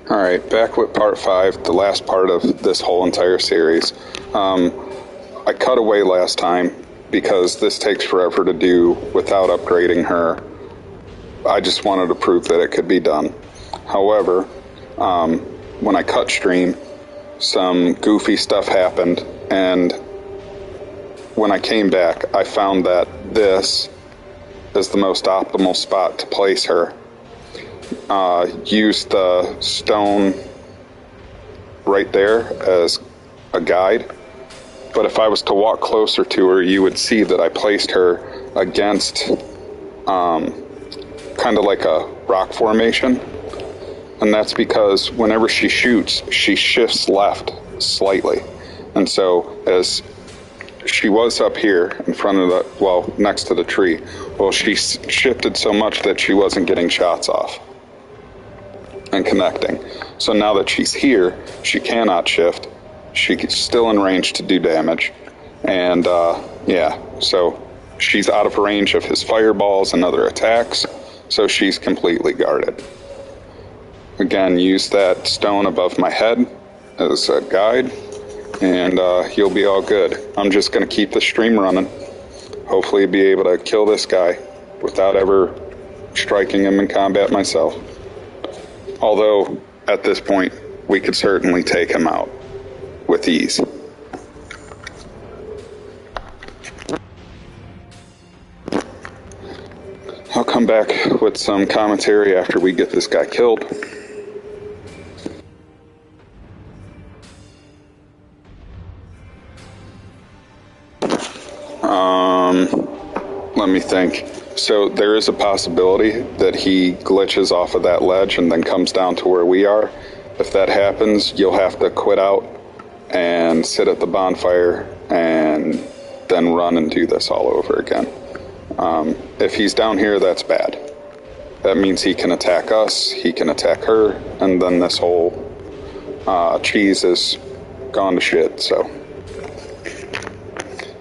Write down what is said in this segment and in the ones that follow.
Alright, back with part 5, the last part of this whole entire series. I cut away last time because this takes forever to do without upgrading her. I just wanted to prove that it could be done. However, when I cut stream, some goofy stuff happened, and when I came back, I found that this is the most optimal spot to place her. Use the stone right there as a guide, but if I was to walk closer to her, you would see that I placed her against kind of like a rock formation, and that's because whenever she shoots, she shifts left slightly, and so as she was up here in front of the, well, next to the tree, well, she shifted so much that she wasn't getting shots off and connecting. So now that she's here, she cannot shift. She's still in range to do damage. And yeah, so she's out of range of his fireballs and other attacks, so she's completely guarded. Again, use that stone above my head as a guide, and you'll be all good. I'm just going to keep the stream running. Hopefully be able to kill this guy without ever striking him in combat myself. Although, at this point, we could certainly take him out with ease. I'll come back with some commentary after we get this guy killed. Let me think. So there is a possibility that he glitches off of that ledge and then comes down to where we are. If that happens, you'll have to quit out and sit at the bonfire and then run and do this all over again. If he's down here, that's bad. That means he can attack us, he can attack her, and then this whole cheese is gone to shit, so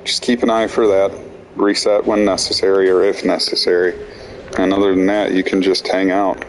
just keep an eye for that. Reset when necessary or if necessary. And other than that, you can just hang out.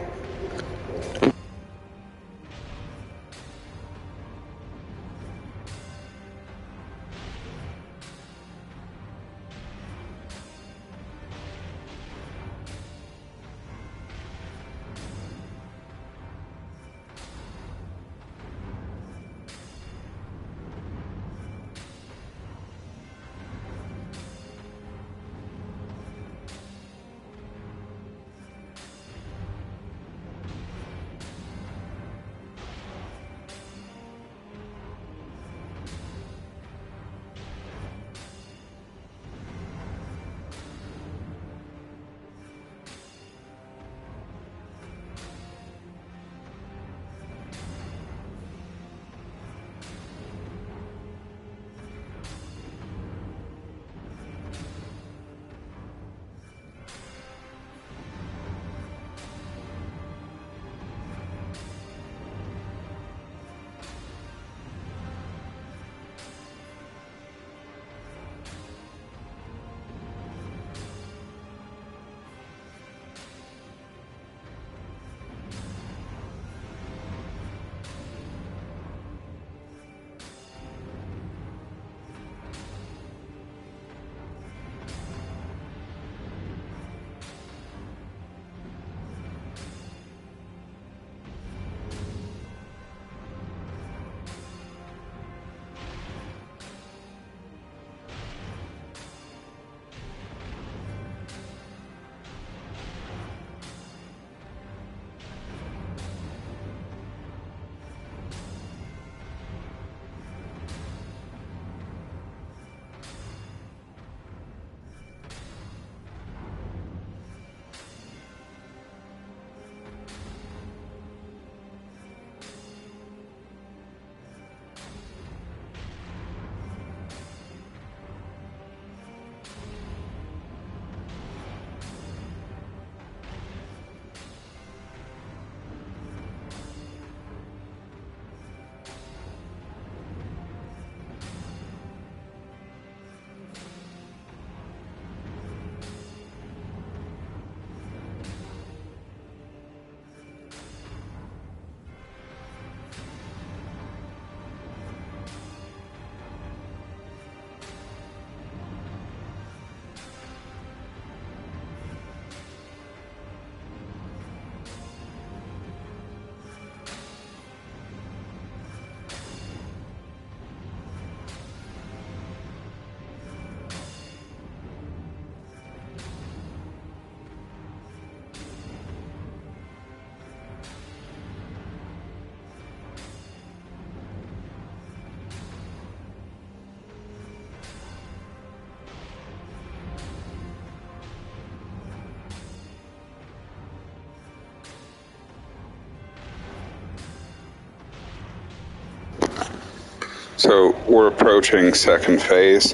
So we're approaching second phase,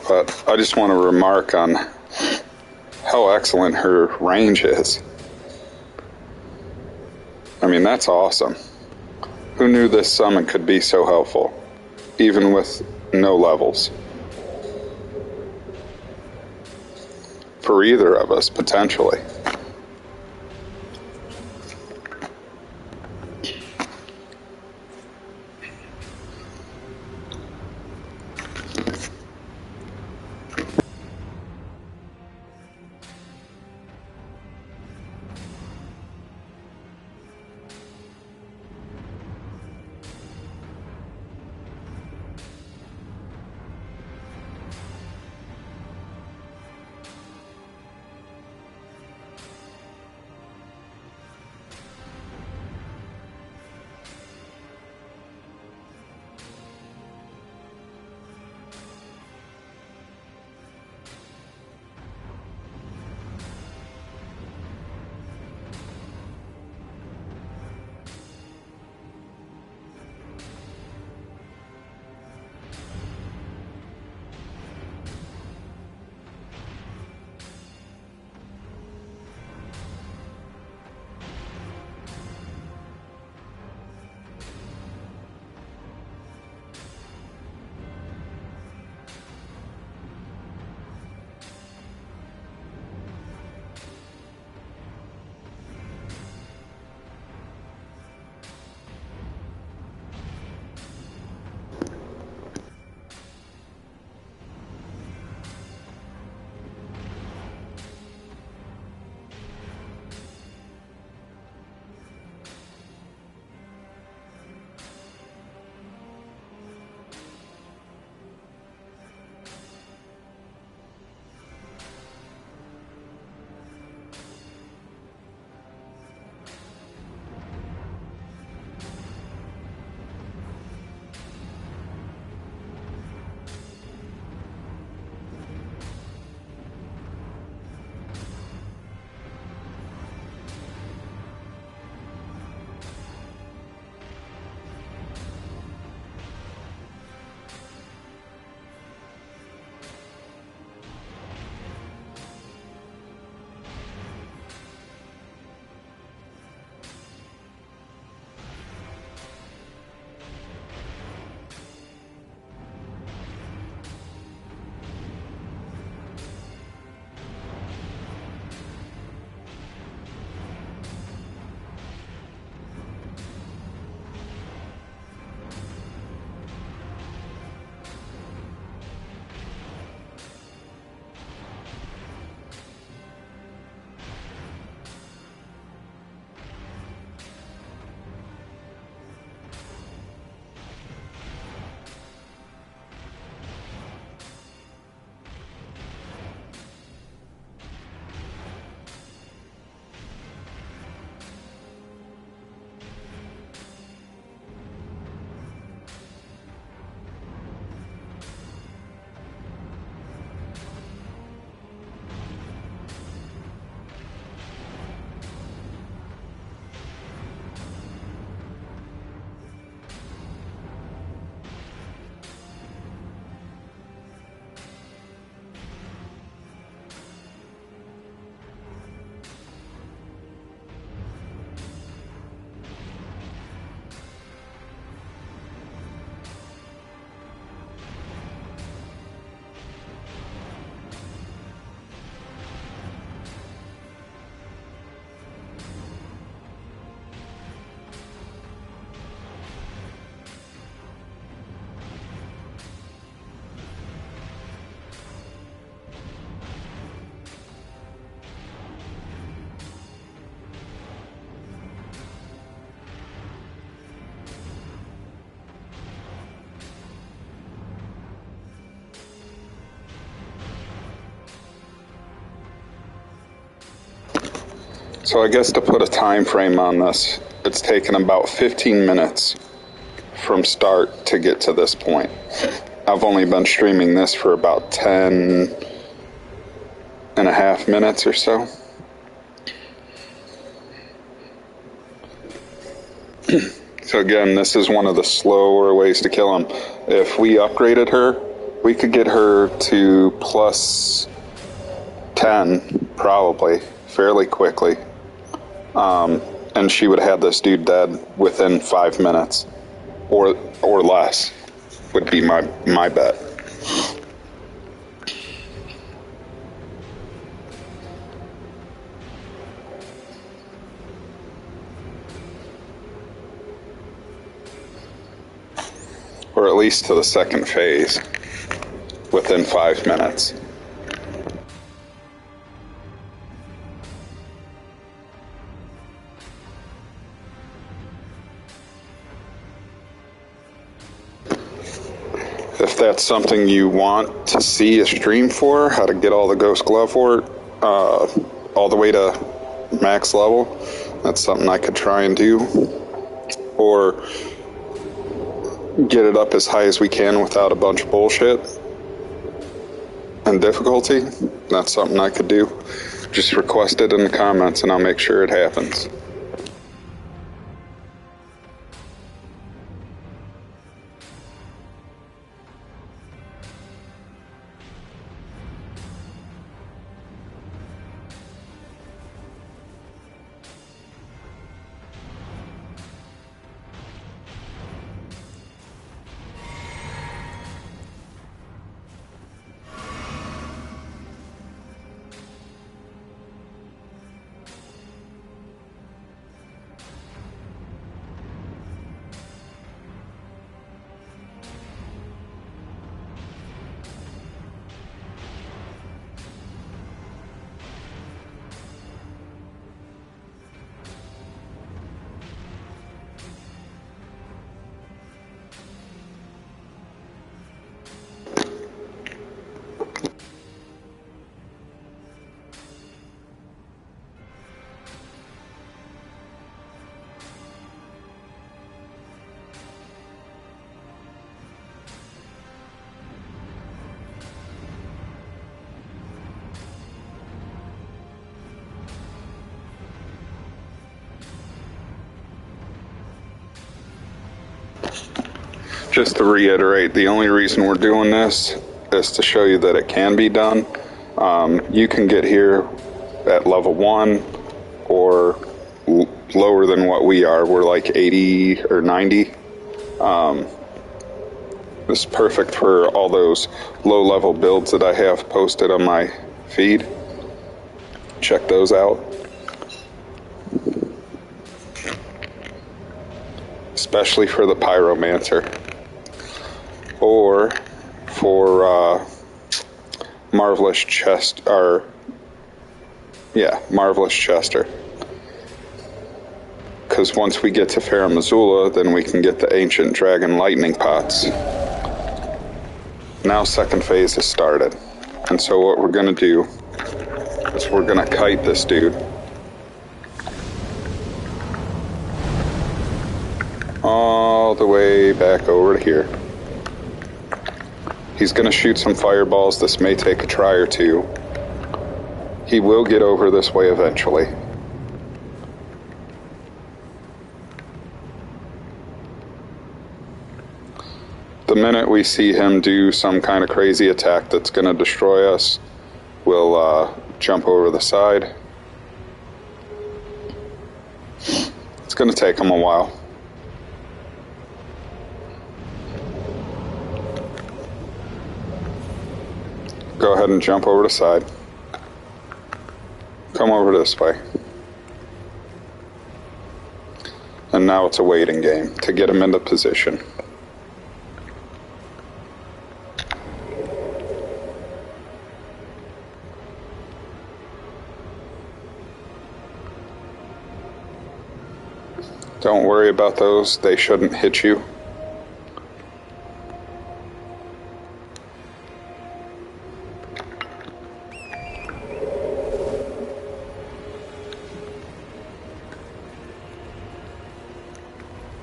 but I just want to remark on how excellent her range is. I mean, that's awesome. Who knew this summit could be so helpful, even with no levels? For either of us, potentially. So I guess to put a time frame on this, it's taken about 15 minutes from start to get to this point. I've only been streaming this for about 10 and a half minutes or so. So again, this is one of the slower ways to kill them. If we upgraded her, we could get her to plus 10, probably, fairly quickly. And she would have this dude dead within 5 minutes. Or less, would be my bet. Or at least to the second phase within 5 minutes. If that's something you want to see a stream for, how to get all the Ghost Glovewort all the way to max level, that's something I could try and do. Or get it up as high as we can without a bunch of bullshit and difficulty, that's something I could do. Just request it in the comments and I'll make sure it happens. Just to reiterate, the only reason we're doing this is to show you that it can be done. You can get here at level 1 or lower than what we are. We're like 80 or 90. It's perfect for all those low-level builds that I have posted on my feed. Check those out. Especially for the pyromancer. Or for Marvelous Chest, or Marvelous Chester. Because once we get to Farum Azula, then we can get the Ancient Dragon Lightning Pots. Now second phase has started. And so what we're going to do is we're going to kite this dude all the way back over to here. He's going to shoot some fireballs. This may take a try or two. He will get over this way eventually. The minute we see him do some kind of crazy attack that's going to destroy us, we'll jump over the side. It's going to take him a while. Go ahead and jump over the side. Come over this way. And now it's a waiting game to get him into position. Don't worry about those, they shouldn't hit you.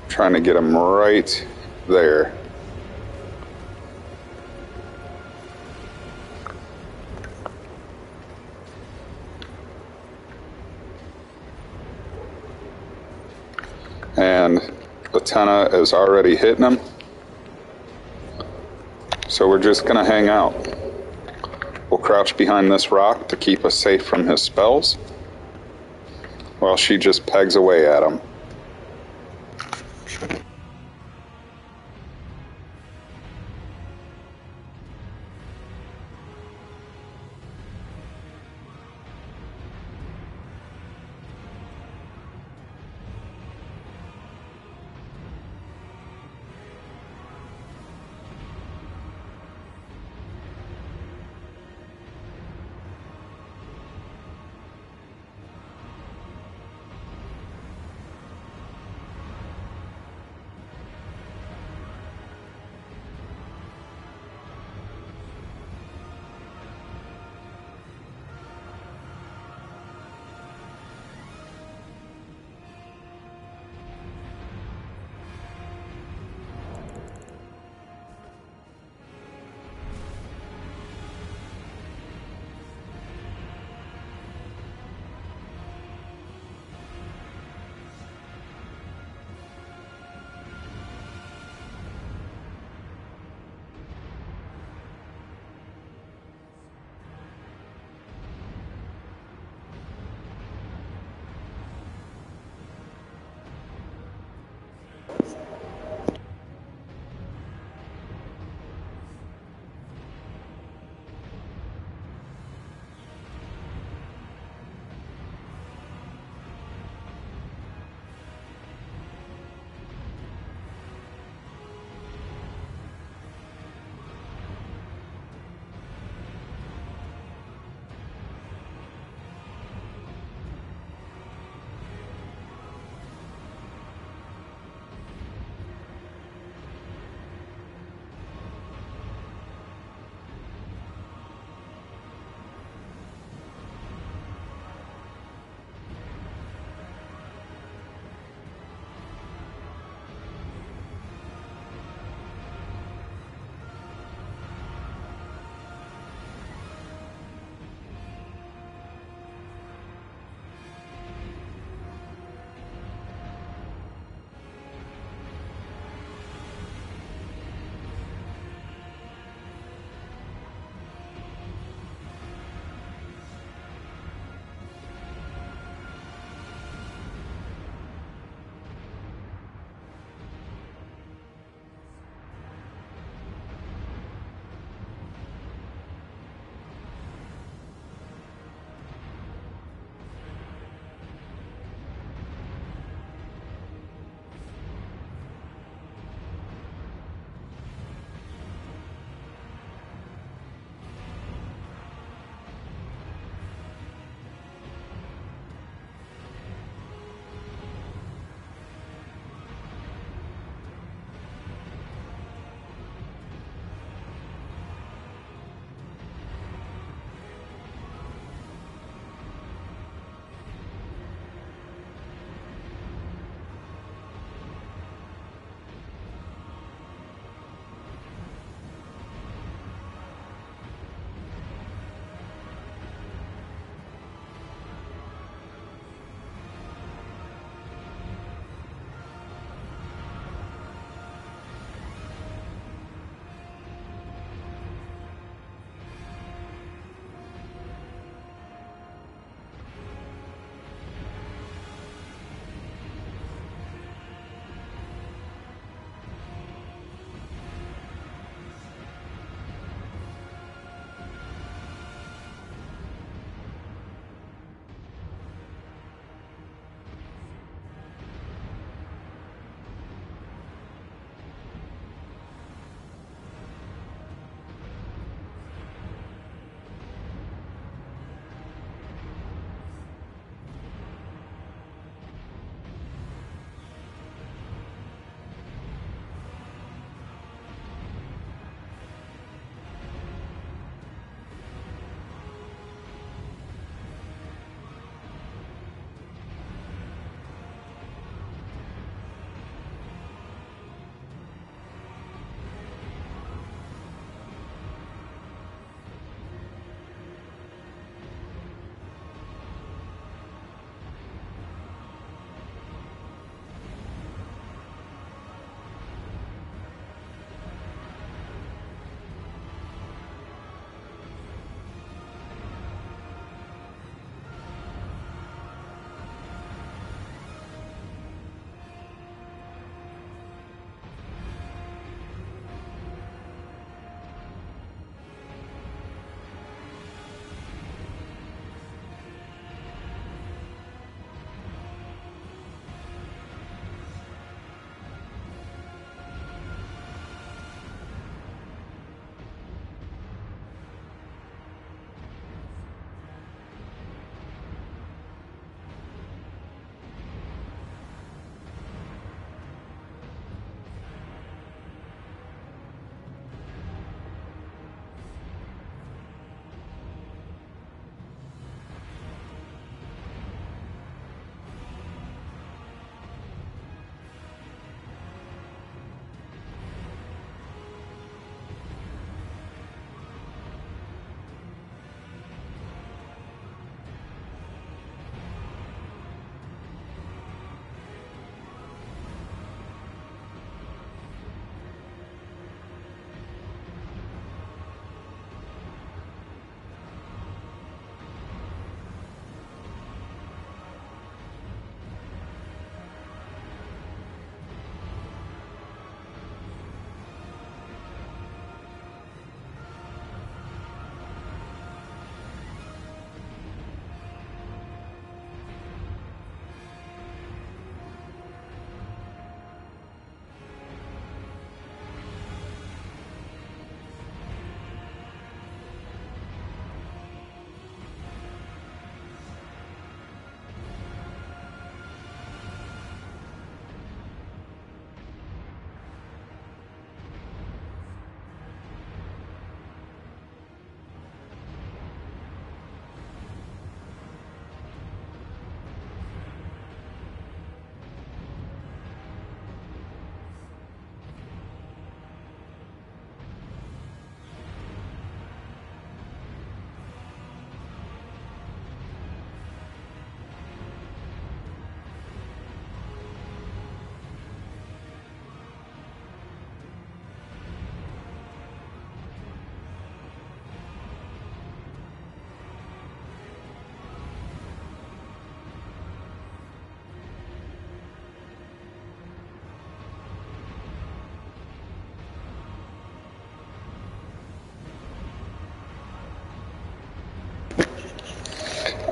Trying to get him right there. And let's antenna is already hitting him. So we're just going to hang out. We'll crouch behind this rock to keep us safe from his spells, while she just pegs away at him.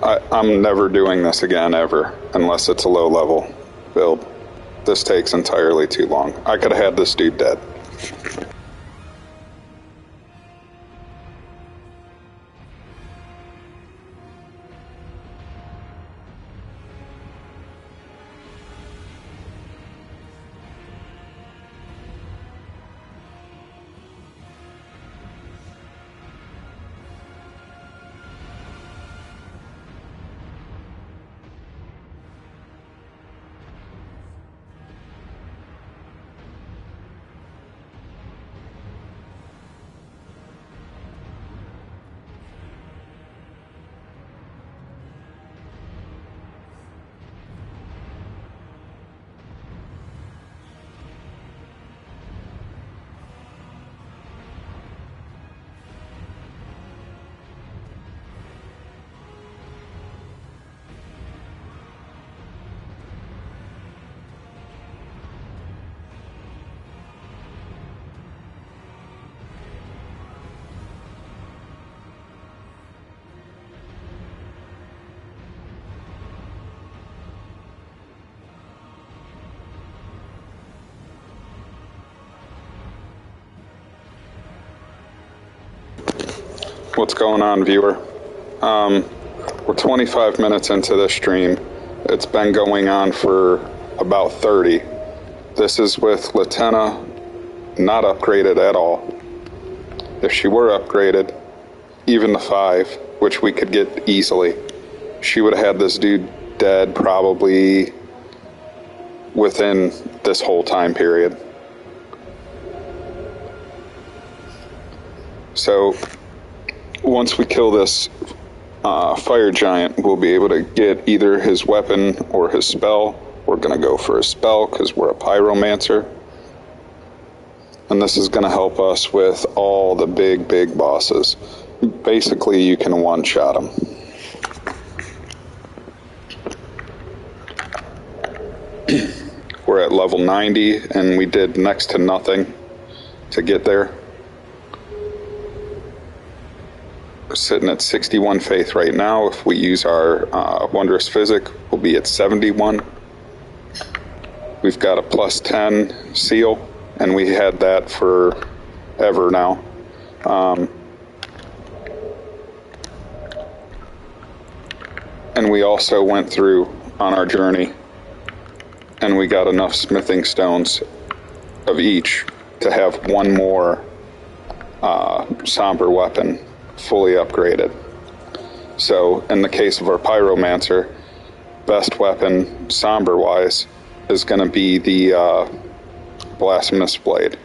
I'm never doing this again, ever, unless it's a low level build. This takes entirely too long. I could have had this dude dead. What's going on, viewer? We're 25 minutes into this stream. It's been going on for about 30. This is with Latenna not upgraded at all. If she were upgraded, even to 5, which we could get easily, she would have had this dude dead probably within this whole time period. So once we kill this fire giant, we'll be able to get either his weapon or his spell. We're going to go for a spell because we're a pyromancer. And this is going to help us with all the big bosses. Basically, you can one-shot them. We're at level 90, and we did next to nothing to get there. We're sitting at 61 faith right now. If we use our wondrous physic, we'll be at 71. We've got a plus 10 seal, and we had that forever now. And we also went through on our journey, and we got enough smithing stones of each to have one more somber weapon fully upgraded. So in the case of our pyromancer, best weapon somber wise is going to be the blasphemous blade.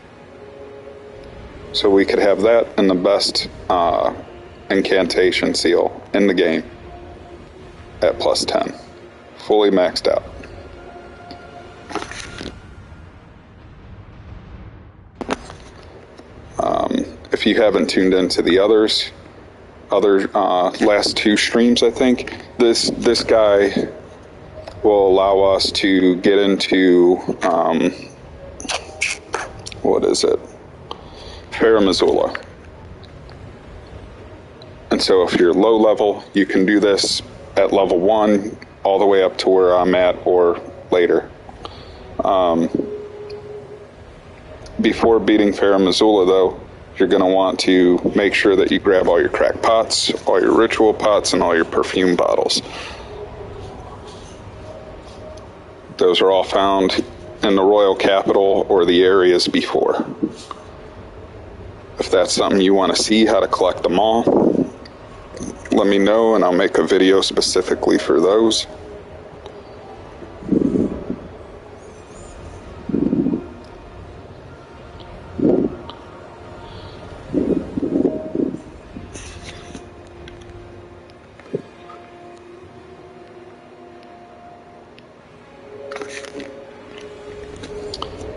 So we could have that and the best incantation seal in the game at plus 10, fully maxed out. If you haven't tuned into the other last 2 streams, I think this guy will allow us to get into what is it? Pyromancer. And so if you're low level, you can do this at level 1 all the way up to where I'm at or later. Before beating Pyromancer, though, you're going to want to make sure that you grab all your crack pots, all your ritual pots, and all your perfume bottles. Those are all found in the royal capital or the areas before. If that's something you want to see, how to collect them all, let me know and I'll make a video specifically for those.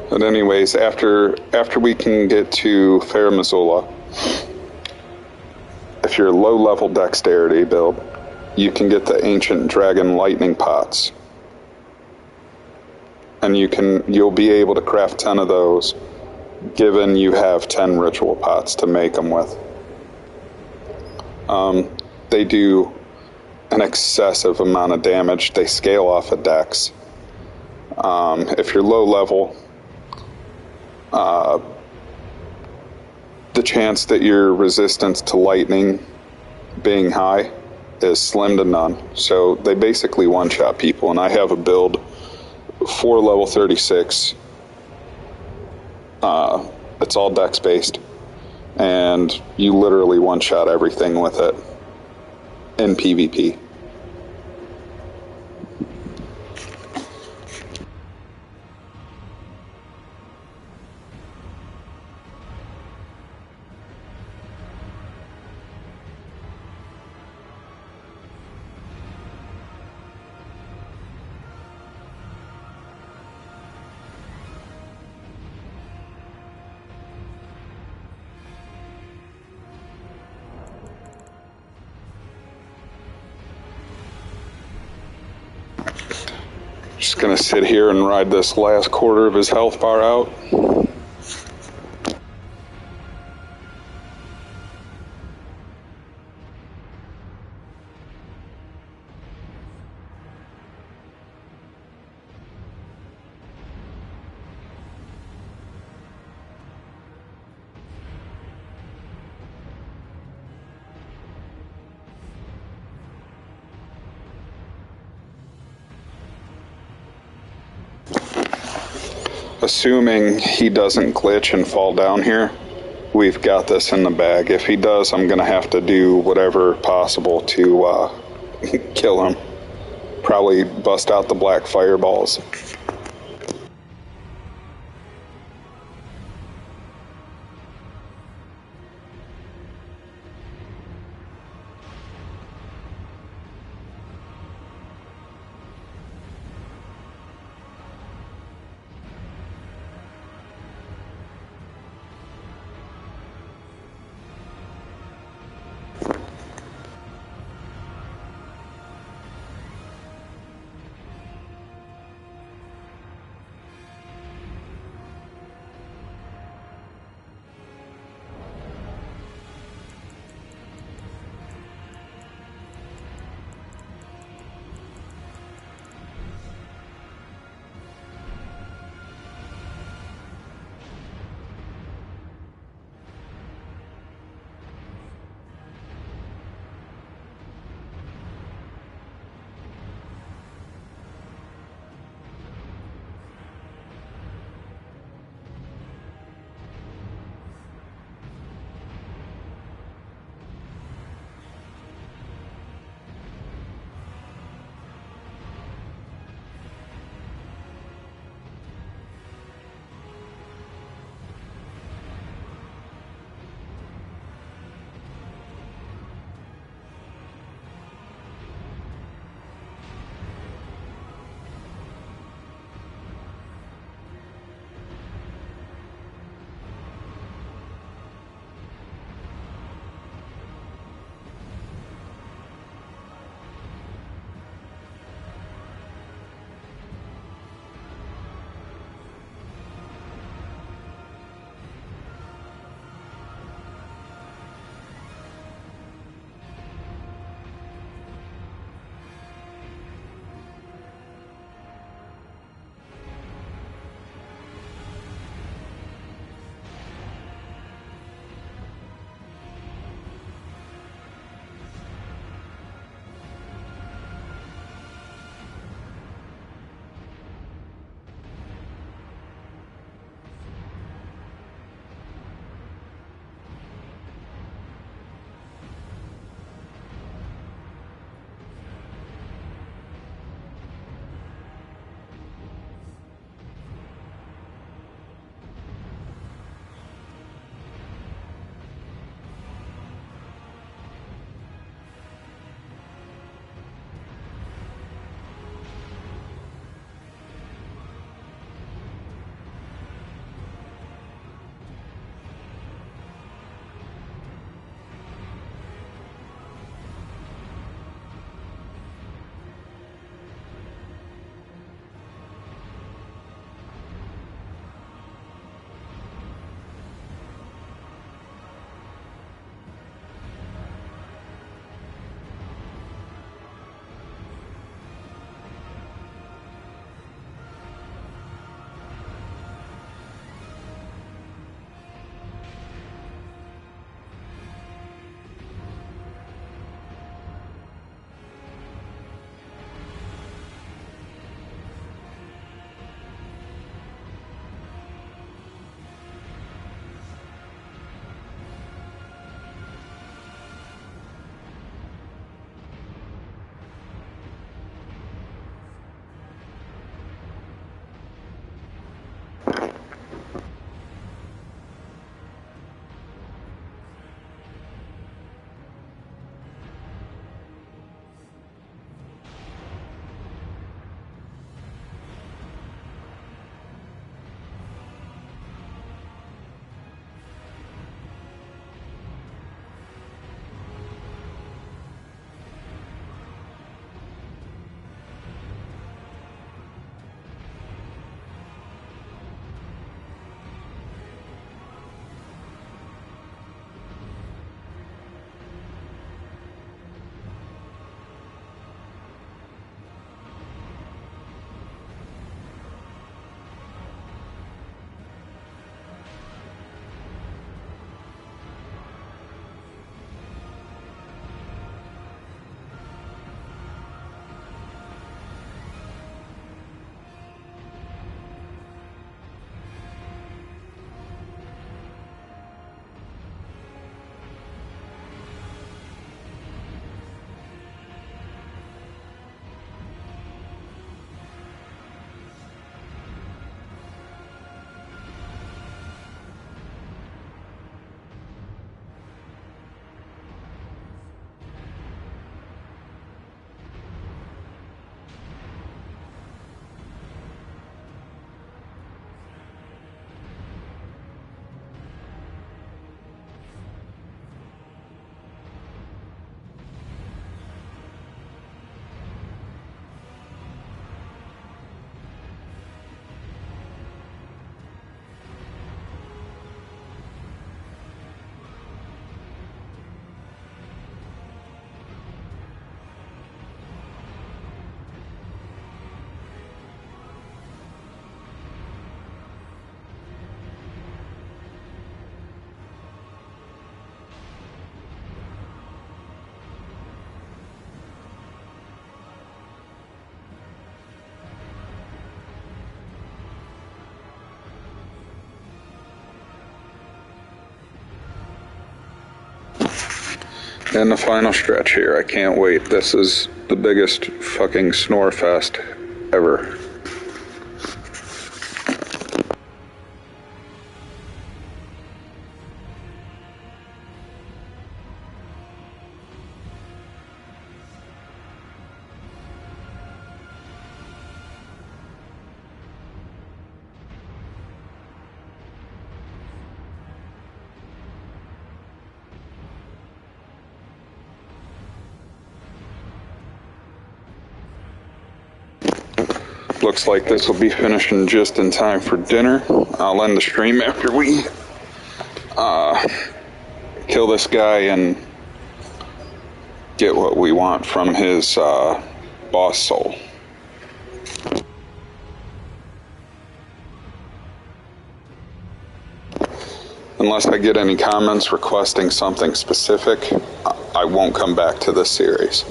But anyways, after we can get to Pyromancer, if you're low level dexterity build, you can get the ancient dragon lightning pots. And you'll be able to craft 10 of those, given you have 10 ritual pots to make them with. They do an excessive amount of damage. They scale off of dex. If you're low level, the chance that your resistance to lightning being high is slim to none. So they basically one-shot people, and I have a build for level 36. It's all dex based, and you literally one-shot everything with it in PvP. Just gonna sit here and ride this last quarter of his health bar out. Assuming he doesn't glitch and fall down here, we've got this in the bag. If he does, I'm going to have to do whatever possible to kill him. Probably bust out the black fireballs. And the final stretch here. I can't wait. This is the biggest fucking snore fest ever. Looks like this will be finishing just in time for dinner. I'll end the stream after we kill this guy and get what we want from his boss soul. Unless I get any comments requesting something specific, I won't come back to this series.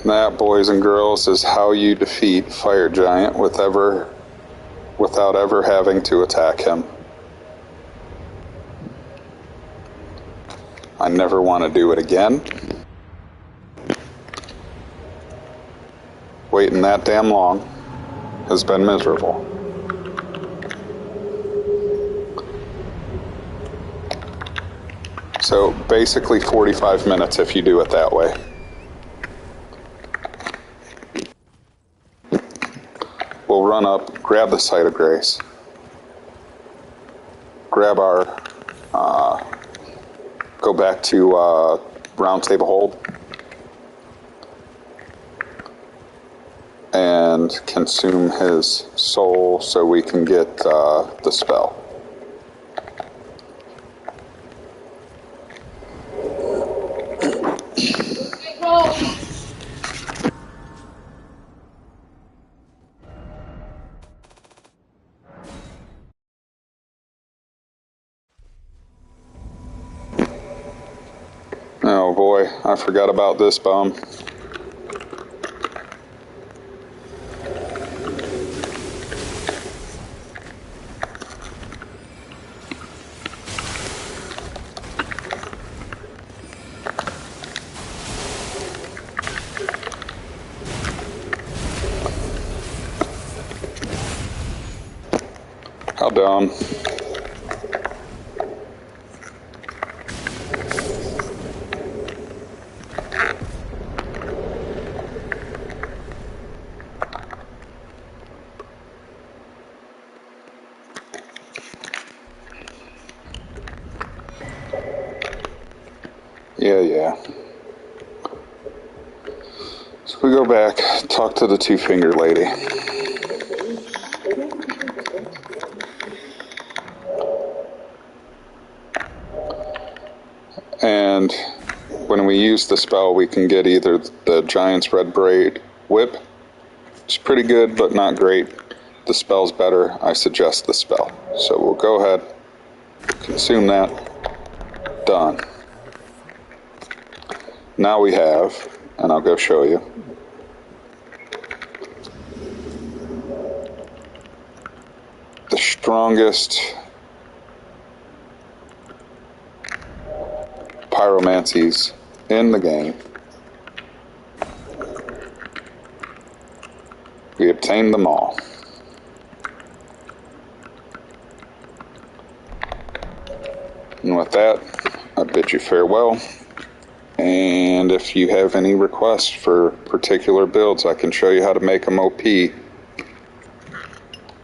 That, boys and girls, is how you defeat Fire Giant without ever having to attack him. I never want to do it again. Waiting that damn long has been miserable. So basically 45 minutes if you do it that way. We'll run up, grab the Site of Grace, grab our, go back to Round Table Hold, and consume his soul so we can get the spell. Oh boy, I forgot about this bum. How dumb. Yeah. So we go back, talk to the two-finger lady. And when we use the spell, we can get either the Giant's Red Braid Whip. It's pretty good, but not great. The spell's better. I suggest the spell. So we'll go ahead, consume that. Done. Now we have, and I'll go show you, the strongest pyromancies in the game. We obtained them all. And with that, I bid you farewell. And if you have any requests for particular builds, I can show you how to make them OP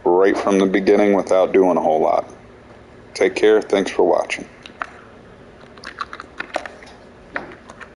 right from the beginning without doing a whole lot. Take care. Thanks for watching.